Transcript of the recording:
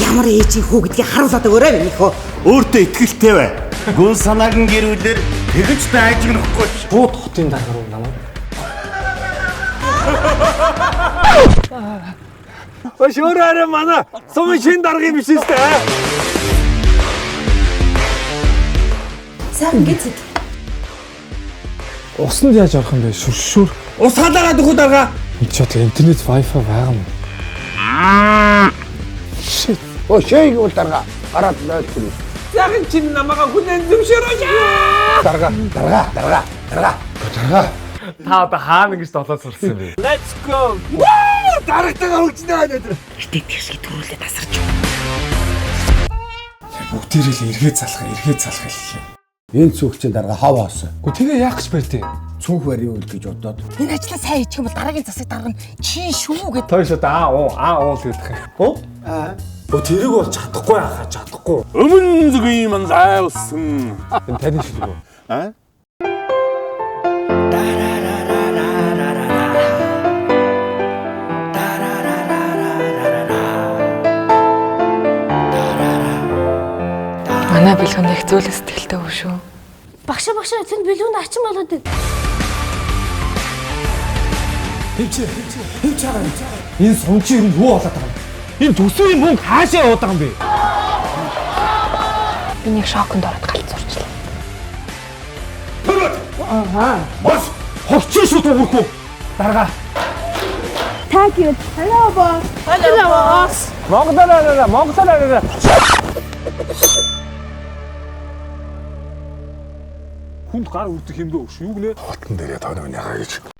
ямар ээжийн хүү гэдгийг харуулаад өгөөрэй минийхөө. Өөртөө итгэлтэй бай. Гүн санаагийн гэрүүлэр тэгж дайжигнахгүй. Бууд хотын дарга руу намайг. Шөөрөөрэ манай сум шин дарга юм биш үстэй. Сайхан гэцэд. Усанд яаж орох юм бэ? Шүршүр. Ус халаагаад өгөх дарга. Энд ч одоо интернет wifi байгаа юм. Shit. Шэйг бол дарга. Гараад лойдгүй. Яхан чин намайга хүнэн зөвшөөрөөч. Дарга. Та одоо хаана гэж долоод сурсан бэ? Let's go. Дарагтайгаа хөгжнөө. Гэтэ тэгшиг төрүүлээ тасарч. Бүгдээрээ л эргээ залах гэх юм. Энэ цүгчийн дарга хаваас. Гү тэгээ яах гэж барьдیں۔ Цүнх барь юу гэж бодоод. Энэ ажлаа сайн хийчих юм бол дараагийн засаг дарга нь чи шүү гэд. Той шот аа уу гэдэг юм. Тэрийг бол чадахгүй хаа чадахгүй. Өмнө зүгийн ман зайлсан. Энэ таны шиг үү? А? Манай бэлгэн их зүйлээс сэтгэлтэй өв шүү. Багш эцэнд бэлүүнд ачин болоод байна. Энэ сумчи юм юу болоод байгаа юм? Энэ төсвийн мөнгө хаашаа яваад байгаа юм бэ? Энийг шоконд ороод галзуурчлаа. Бос хогчоо шууд өгөхгүй. Дарга. Thank you. Hello boss. Hello boss. Монголоо. Хүнд гар үрдэх юм дөө шүү гинэ. Хотон дээрээ тооны ягаа гэж.